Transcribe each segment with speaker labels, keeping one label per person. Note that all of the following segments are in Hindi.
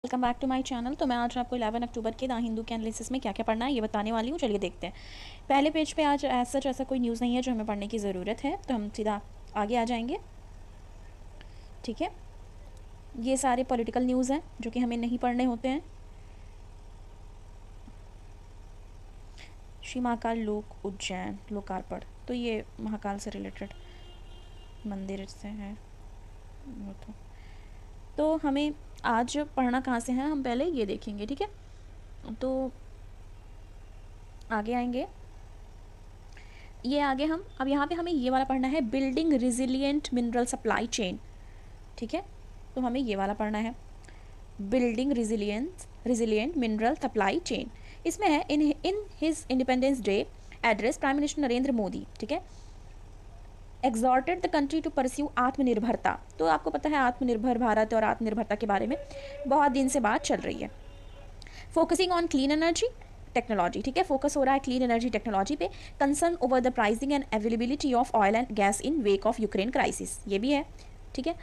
Speaker 1: Welcome back to my channel. तो मैं आज आपको 11 अक्टूबर के द हिंदू के एनालिसिस में क्या क्या पढ़ना है ये बताने वाली हूँ। चलिए देखते हैं। पहले पेज पे आज ऐसा कोई न्यूज़ नहीं है जो हमें पढ़ने की ज़रूरत है, तो हम सीधा आगे आ जाएंगे। ठीक है, ये सारे पॉलिटिकल न्यूज़ हैं जो कि हमें नहीं पढ़ने होते हैं। श्री महाकाल लोक उज्जैन लोकार्पण, तो ये महाकाल से रिलेटेड मंदिर से है। वो तो हमें आज पढ़ना कहाँ से है, हम पहले ये देखेंगे। ठीक है, तो आगे आएंगे। ये आगे हम अब यहाँ पे हमें ये वाला पढ़ना है, building resilient mineral supply chain. ठीक है, तो हमें ये वाला पढ़ना है, building resilient mineral supply chain. इसमें है in his independence day address prime minister Narendra Modi, ठीक है, एग्जॉर्टेड द कंट्री टू परस्यू आत्मनिर्भरता। तो आपको पता है आत्मनिर्भर भारत और आत्मनिर्भरता के बारे में बहुत दिन से बात चल रही है। Focusing on clean energy technology, ठीक है, फोकस हो रहा है क्लीन एनर्जी टेक्नोलॉजी पे। Concern over the pricing and availability of oil and gas in wake of Ukraine crisis, ये भी है। ठीक है,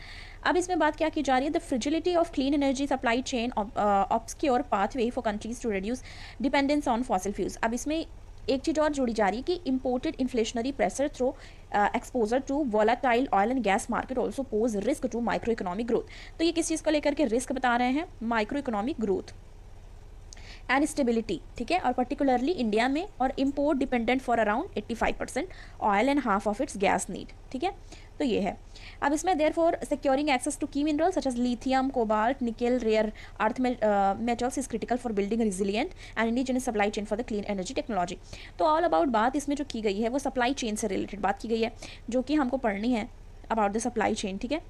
Speaker 1: अब इसमें बात क्या की जा रही है, the fragility of clean energy supply chain obscure pathway for countries to reduce dependence on fossil fuels. अब इसमें एक चीज़ और जोड़ी जा रही है कि imported inflationary pressure through exposure to volatile oil and gas market also pose risk to micro economic growth. तो ये किस चीज़ को लेकर के रिस्क बता रहे हैं, micro economic growth and stability. ठीक है, और पर्टिकुलरली इंडिया में, और import dependent for around 85% oil and half of its gas need. ठीक है, तो ये है। अब इसमें there for securing access to key mineral such as lithium, cobalt, nickel, rare earth metals is critical for building resilient and indigenous supply chain for the clean energy technology. तो ऑल अबाउट बात इसमें जो की गई है वो सप्लाई चेन से रिलेटेड बात की गई है, जो कि हमको पढ़नी है अबाउट द सप्लाई चेन। ठीक है,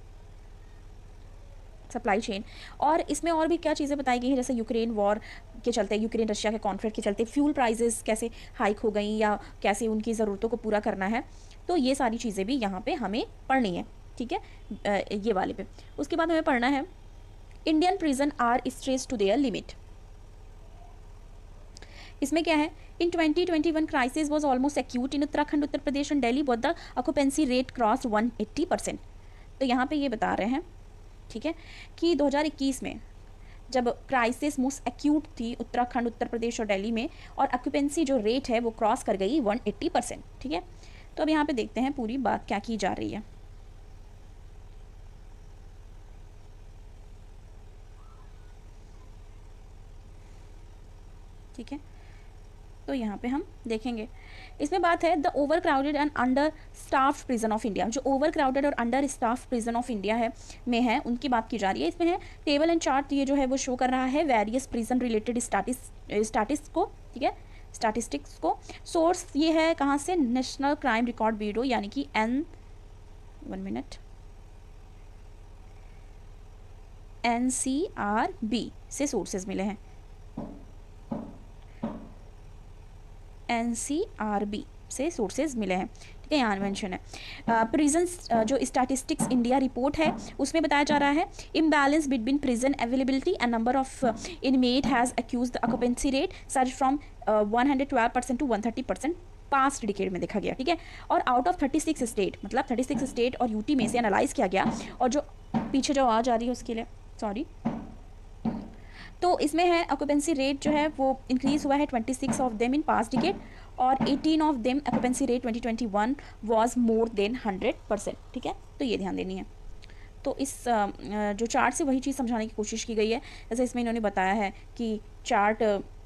Speaker 1: सप्लाई चेन। और इसमें और भी क्या चीज़ें बताई गई हैं, जैसे यूक्रेन वॉर के चलते, यूक्रेन रशिया के कॉन्फ्लिक्ट के चलते फ्यूल प्राइसेस कैसे हाइक हो गई या कैसे उनकी ज़रूरतों को पूरा करना है। तो ये सारी चीज़ें भी यहाँ पे हमें पढ़नी है। ठीक है, ये वाले पे। उसके बाद हमें पढ़ना है Indian prison are stress to their limit. इसमें क्या है, in 2021 crisis was almost acute in Uttarakhand, Uttar Pradesh and Delhi, both the occupancy rate cross 180%। तो यहाँ पे ये बता रहे हैं, ठीक है, कि 2021 में जब क्राइसिस मोस्ट एक्यूट थी उत्तराखंड, उत्तर प्रदेश और दिल्ली में, और ऑक्यूपेंसी जो रेट है वो क्रॉस कर गई 180%। ठीक है, तो अब यहाँ पे देखते हैं पूरी बात क्या की जा रही है। ठीक है, तो यहाँ पे हम देखेंगे। इसमें बात है the over crowded and under staff prison of India. जो ओवर क्राउडेड और under staff prison of India है में है, उनकी बात की जा रही है। इसमें है टेबल एंड चार्ट, ये जो है वो शो कर रहा है वेरियस प्रिजन रिलेटेड स्टैटिस्टिक्स को। ठीक है, स्टैटिस्टिक्स को। सोर्स ये है कहाँ से, नेशनल क्राइम रिकॉर्ड ब्यूरो, यानी कि NCRB से सोर्सेज मिले हैं। NCRB से सोर्सेज मिले हैं। ठीक है, यहाँ मेंशन है। प्रिजन्स जो स्टैटिस्टिक्स इंडिया रिपोर्ट है उसमें बताया जा रहा है imbalance between prison availability and number of inmate has accused the occupancy rate surge from 112% to 130% past decade में देखा गया। ठीक है, और आउट ऑफ 36 स्टेट, मतलब 36 स्टेट और यूटी में से एनालाइज किया गया। और जो पीछे जो आवाज़ आ रही है उसके लिए सॉरी। तो इसमें है ऑक्यूपेंसी रेट जो है वो इंक्रीज हुआ है 26 of them in past decade, और 18 of them occupancy rate 2021 was more than 100%। ठीक है, तो ये ध्यान देनी है। तो इस जो चार्ट से वही चीज़ समझाने की कोशिश की गई है। जैसे इसमें इन्होंने बताया है कि चार्ट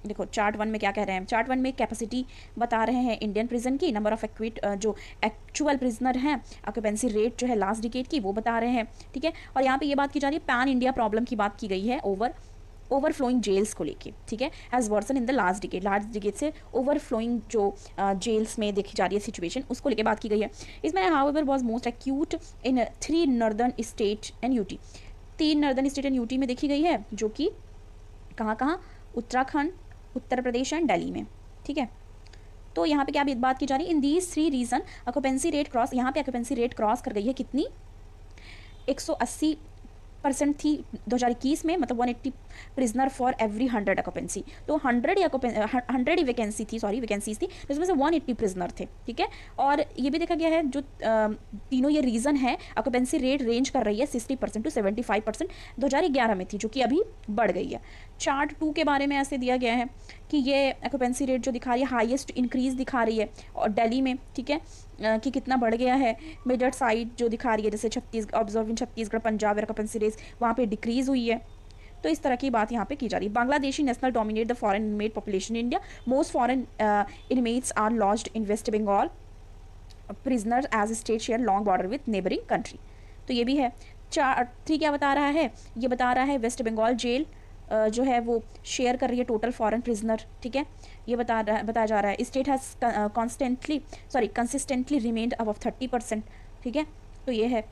Speaker 1: देखो, चार्ट 1 में क्या कह रहे हैं, चार्ट 1 में कैपेसिटी बता रहे हैं इंडियन प्रिजन की, नंबर ऑफ जो एक्चुअल प्रिजनर हैं, ऑक्यूपेंसी रेट जो है लास्ट डिकेड की वो बता रहे हैं। ठीक है, और यहाँ पे ये बात की जा रही है पैन इंडिया प्रॉब्लम की बात की गई है, ओवरफ्लोइंग जेल्स को लेके। ठीक है, as version in the last decade से ओवरफ्लोइंग जो जेल्स में देखी जा रही है सिचुएशन, उसको लेके बात की गई है। इसमें however was most acute in 3 northern state and UT. 3 northern state and UT में देखी गई है, जो कि कहाँ, उत्तराखंड, उत्तर प्रदेश एंड दिल्ली में। ठीक है, तो यहाँ पे क्या बात की जा रही है, in these 3 region occupancy rate cross, यहाँ पे ऑक्यूपेंसी रेट क्रॉस कर गई है कितनी, 180% थी 2021 में, मतलब प्रिजनर फॉर एवरी 100 ऑक्यूपेंसी। तो 100 ही वैकेंसी थी, सॉरी वैकेंसीज थी, जिसमें से 180 प्रिजनर थे, ठीक है। और ये भी देखा गया है जो तीनों ये रीज़न है, ऑक्यूपेंसी रेट रेंज कर रही है 60% टू 75% 2011 में थी, जो कि अभी बढ़ गई है। चार्ट 2 के बारे में ऐसे दिया गया है कि ये ऑक्यूपेंसी रेट जो दिखा रही है हाईएस्ट इंक्रीज दिखा रही है और दिल्ली में, ठीक है, कि कितना बढ़ गया है। मेजर साइड जो दिखा रही है जैसे observe in Chhattisgarh, Punjab, occupancy rate वहाँ पे डिक्रीज हुई है। तो इस तरह की बात यहाँ पे की जा रही है। Bangladeshi national dominate the foreign inmate population in India, most foreign inmates are lodged in West Bengal, prisoner as state share long border with neighbouring country. तो ये भी है। 3 क्या बता रहा है, ये बता रहा है वेस्ट बंगाल जेल जो है वो शेयर कर रही है टोटल फॉरेन प्रिजनर, ठीक है। ये बताया जा रहा है state has consistently remained above 30%, ठीक है। तो ये है।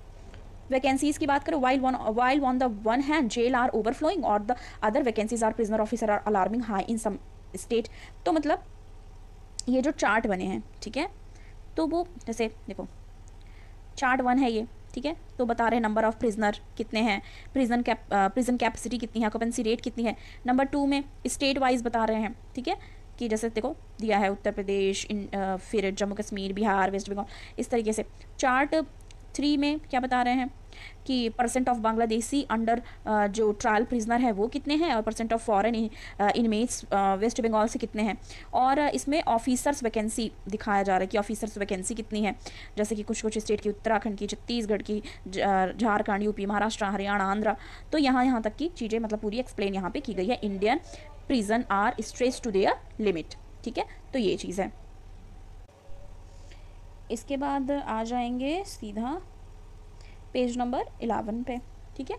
Speaker 1: वैकेंसीज की बात करो, while on the one hand jail are overflowing और the other vacancies are prisoner officer are alarming high in some state. तो मतलब ये जो चार्ट बने हैं, ठीक है, तो वो जैसे देखो चार्ट 1 है ये, ठीक है। तो बता रहे हैं नंबर ऑफ प्रिजनर कितने हैं, प्रिजन कैपेसिटी कितनी है, ऑक्यूपेंसी रेट कितनी है। नंबर 2 में स्टेट वाइज बता रहे हैं, ठीक है, कि जैसे देखो दिया है उत्तर प्रदेश, फिर जम्मू कश्मीर, बिहार, वेस्ट बंगाल, इस तरीके से। चार्ट 3 में क्या बता रहे हैं कि परसेंट ऑफ बांग्लादेशी अंडर जो ट्रायल प्रिजनर है वो कितने हैं, और percent of foreign inmates West Bengal से कितने हैं। और इसमें ऑफिसर्स वैकेंसी दिखाया जा रहा है कि ऑफिसर्स वैकेंसी कितनी है, जैसे कि कुछ कुछ स्टेट की, उत्तराखंड की, छत्तीसगढ़ की, झारखंड, यूपी, महाराष्ट्र, हरियाणा, आंध्रा। तो यहाँ तक की चीज़ें मतलब पूरी एक्सप्लेन यहाँ पे की गई है। Indian prison are stretch to their limit, ठीक है। तो ये चीज़ है। इसके बाद आ जाएंगे सीधा पेज नंबर 11 पे, ठीक है।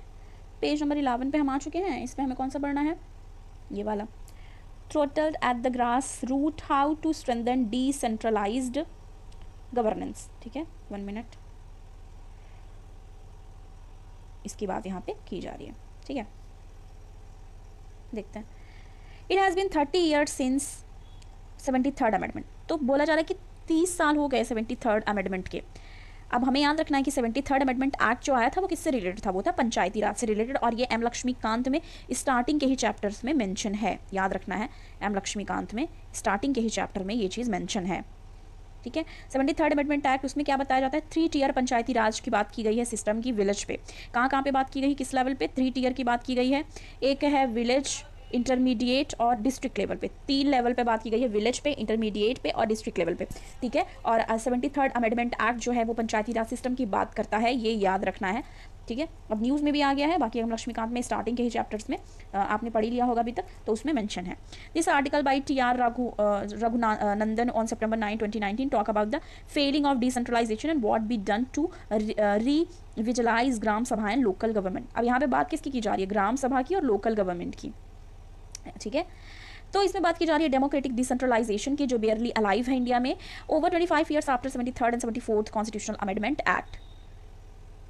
Speaker 1: पेज नंबर 11 पे हम आ चुके हैं। इसमें हमें कौन सा पढ़ना है, ये वाला, throttled at the grass root how to strengthen decentralised governance, ठीक है। 1 मिनट, इसकी बात यहाँ पे की जा रही है, ठीक है। देखते हैं। It has been 30 years since 73rd amendment. तो बोला जा रहा है कि 30 साल हो गए 73rd अमेंडमेंट के। अब हमें याद रखना है कि 73rd अमेंडमेंट एक्ट जो आया था वो किससे रिलेटेड था, वो था पंचायती राज से रिलेटेड। और ये एम लक्ष्मीकांत में स्टार्टिंग के ही चैप्टर्स में मेंशन है, याद रखना है। एम लक्ष्मीकांत में स्टार्टिंग के ही चैप्टर में ये चीज़ मेंशन है, ठीक है। 73rd अमेंडमेंट एक्ट, उसमें क्या बताया जाता है, 3 टियर पंचायती राज की बात की गई है सिस्टम की, विलेज पे। कहाँ पे बात की गई, किस लेवल पे, 3 टियर की बात की गई है। एक है विलेज, इंटरमीडिएट और डिस्ट्रिक्ट लेवल पे। 3 लेवल पे बात की गई है, विलेज पे, इंटरमीडिएट पे और डिस्ट्रिक्ट लेवल पे, ठीक है। और 73rd अमेंडमेंट एक्ट जो है वो पंचायती राज सिस्टम की बात करता है, ये याद रखना है, ठीक है। अब न्यूज़ में भी आ गया है, बाकी हम लक्ष्मीकांत में स्टार्टिंग के ही चैप्टर्स में आपने पढ़ी लिया होगा अभी तक, तो उसमें मेंशन है। This article by TR Raghunandan on September 9, 2019 talk about the failing of decentralisation and what be done to revitalise gram sabha and local government. अब यहाँ पे बात किसकी की जा रही है, ग्राम सभा की और लोकल गवर्नमेंट की, ठीक है। तो इसमें बात की जा रही है डेमोक्रेटिक डिसेंट्रलाइजेशन की, जो बेयरली अलाइव है इंडिया में over 25 years after 73rd and 74th constitutional amendment act,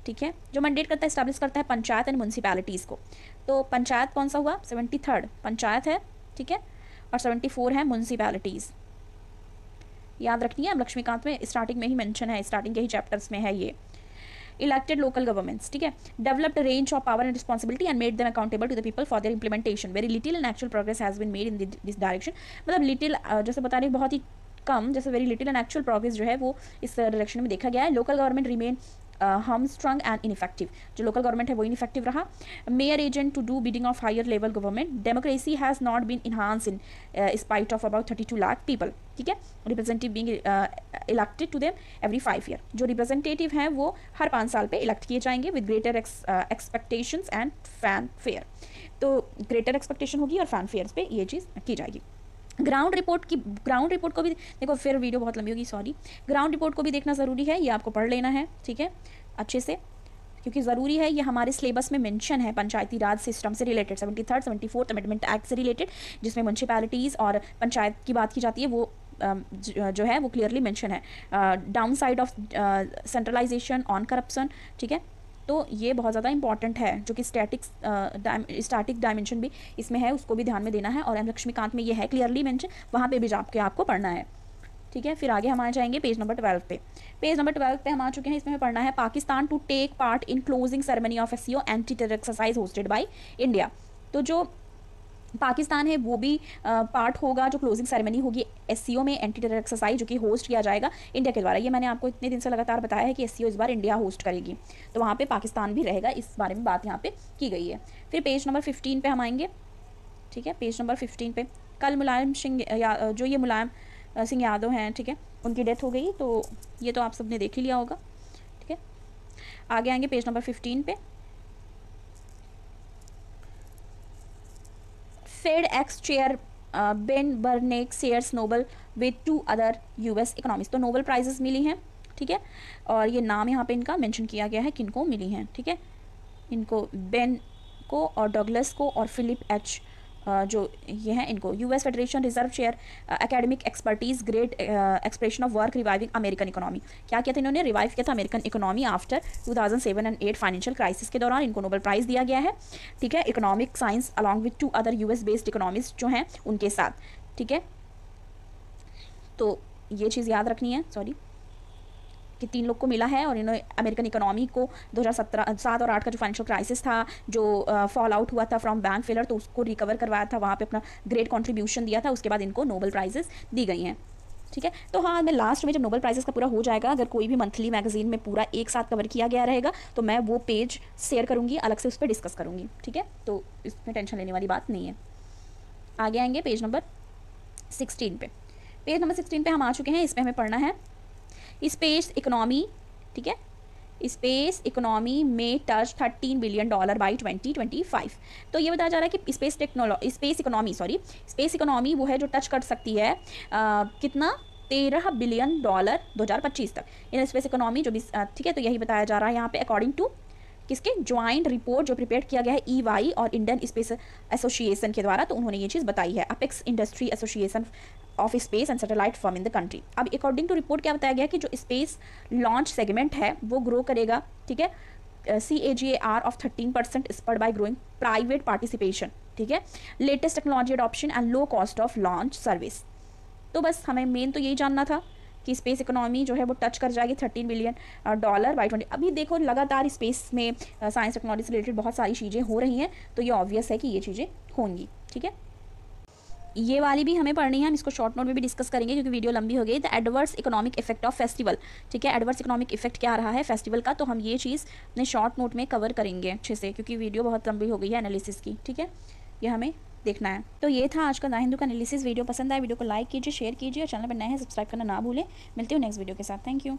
Speaker 1: ठीक है। जो मैंडेट करता है, एस्टैब्लिश करता है पंचायत एंड म्यूनसिपैलिटीज़ को। तो पंचायत कौन सा हुआ, 73rd पंचायत है, ठीक है, और 74 है म्यूनसिपैलिटीज़, याद रखनी है। लक्ष्मीकांत में स्टार्टिंग में ही मेंशन है, स्टार्टिंग के ही चैप्टर्स में है ये। इलेक्टेड लोकल गवर्नमेंट्स, ठीक है, developed range of power and responsibility and made them accountable to the people for their implementation. Very little and actual progress has been made in this direction. मतलब लिटिल जैसे बता रही बहुत ही कम, जैसे very little and actual progress जो है वो इस डायरेक्शन में देखा गया है। Local government remain hamstrung and ineffective. जो लोकल गवर्नमेंट है वो इनइफेक्टिव रहा। Mere agent to do bidding of higher level government. Democracy has not been enhance in spite of about 32 lakh people, ठीक है। Representative being elected to them every 5 year. जो रिप्रेजेंटेटिव हैं वो हर 5 साल पे इलेक्ट किए जाएंगे with greater expectations and fanfare. तो ग्रेटर एक्सपेक्टेशन होगी और फैन फेयर्स पे ये चीज़ की जाएगी। ग्राउंड रिपोर्ट को भी देखो, फिर वीडियो बहुत लंबी होगी, सॉरी। ग्राउंड रिपोर्ट को भी देखना ज़रूरी है, ये आपको पढ़ लेना है, ठीक है, अच्छे से, क्योंकि ज़रूरी है। ये हमारे सिलेबस में मेंशन है पंचायती राज सिस्टम से related, 73rd 74th amendment act से रिलेटेड, जिसमें म्यूनसिपैलिटीज़ और पंचायत की बात की जाती है। वो जो है वो क्लियरली मेंशन है। Downside of centralisation, on corruption, ठीक है। तो ये बहुत ज़्यादा इंपॉर्टेंट है, जो कि स्टैटिक डायमेंशन भी इसमें है, उसको भी ध्यान में देना है। और एम लक्ष्मीकांत में ये है क्लियरली मेंशन, वहाँ पे भी जाके आपको पढ़ना है, ठीक है। फिर आगे हम आ जाएंगे पेज नंबर 12 पे। पेज नंबर 12 पे हम आ चुके हैं। इसमें हमें पढ़ना है Pakistan to take part in closing ceremony of SCO anti terror exercise hosted by India. तो जो पाकिस्तान है वो भी पार्ट होगा, जो क्लोजिंग सेरेमनी होगी एससीओ में, एंटी टेरर एक्सरसाइज, जो कि होस्ट किया जाएगा इंडिया के द्वारा। ये मैंने आपको इतने दिन से लगातार बताया है कि एससीओ इस बार इंडिया होस्ट करेगी, तो वहाँ पे पाकिस्तान भी रहेगा, इस बारे में बात यहाँ पे की गई है। फिर पेज नंबर 15 पे हम आएंगे, ठीक है। पेज नंबर 15 पे कल मुलायम सिंह जो ये मुलायम सिंह यादव हैं, ठीक है, उनकी डेथ हो गई, तो ये तो आप सबने देख ही लिया होगा, ठीक है। आगे आएंगे पेज नंबर 15 पे, Fed ex chair Ben Bernanke shares Nobel with 2 other US economist. तो नोबल प्राइजेस मिली हैं, ठीक है, और ये नाम यहाँ पे इनका मेंशन किया गया है किनको मिली हैं, ठीक है। इनको बेन को और डगलस को और फिलिप एच जो ये हैं, इनको US federation reserve share academic expertise great expression of work reviving American economy. क्या किया था इन्होंने? रिवाइव किया था American economy after 2007 and 8 financial crisis के दौरान। इनको नोबेल प्राइज़ दिया गया है, ठीक है, economic science along with 2 other US based economist जो हैं उनके साथ, ठीक है। तो ये चीज़ याद रखनी है, सॉरी, कि 3 लोग को मिला है और इन्होंने अमेरिकन इकोनॉमी को 2007 और 8 का जो फाइनेंशियल क्राइसिस था, जो फॉल आउट हुआ था फ्रॉम बैंक फेलर, तो उसको रिकवर करवाया था, वहाँ पे अपना ग्रेट कंट्रीब्यूशन दिया था। उसके बाद इनको नोबेल प्राइजेस दी गई हैं, ठीक है। तो हाँ, मैं लास्ट में जब नोबेल प्राइजेस का पूरा हो जाएगा, अगर कोई भी मंथली मैगजीन में पूरा एक साथ कवर किया गया रहेगा, तो मैं वो पेज शेयर करूँगी, अलग से उस पर डिस्कस करूँगी, ठीक है। तो इसमें टेंशन लेने वाली बात नहीं है। आगे आएंगे पेज नंबर 16 पे। पेज नंबर 16 पे हम आ चुके हैं। इसमें हमें पढ़ना है स्पेस इकोनॉमी, ठीक है। स्पेस इकोनॉमी में टच $13 बिलियन बाई 2025। तो ये बताया जा रहा है कि स्पेस इकोनॉमी वो है जो टच कर सकती है कितना, $13 बिलियन 2025 तक इन स्पेस इकोनॉमी जो भी, ठीक है। तो यही बताया जा रहा है यहाँ पे अकॉर्डिंग टू किसके ज्वाइंट रिपोर्ट जो प्रिपेयर किया गया है EY और इंडियन स्पेस एसोसिएशन के द्वारा। तो उन्होंने ये चीज़ बताई है, apex industry association of space and satellite firm in the country. अब अकॉर्डिंग टू रिपोर्ट क्या बताया गया कि जो स्पेस लॉन्च सेगमेंट है वो ग्रो करेगा, ठीक है। CAGR of 13% spurred bye growing private participation, ठीक है, latest technology adoption and low cost of launch service. तो बस हमें मेन तो यही जानना था कि स्पेस इकोनॉमी जो है वो टच कर जाएगी $13 बिलियन बाई 20। अभी देखो लगातार स्पेस में साइंस टेक्नोलॉजी से रिलेटेड बहुत सारी चीज़ें हो रही हैं, तो ये ऑब्वियस है कि ये चीज़ें होंगी, ठीक है। ये वाली भी हमें पढ़नी है, हम इसको शॉर्ट नोट में भी डिस्कस करेंगे क्योंकि वीडियो लंबी हो गई। The adverse economic effect of festival, ठीक है, एडवर्स इकोनॉमिक इफेक्ट क्या रहा है फेस्टिवल का, तो हम ये चीज़ अपने शॉर्ट नोट में कवर करेंगे अच्छे से, क्योंकि वीडियो बहुत लंबी हो गई है एनालिसिस की, ठीक है, ये हमें देखना है। तो ये था आज का द हिंदू का एनालिसिस। वीडियो पसंद आए वीडियो को लाइक कीजिए, शेयर कीजिए, और चैनल पर नए हैं सब्सक्राइब करना ना भूलें। मिलती हूँ नेक्स्ट वीडियो के साथ। Thank you.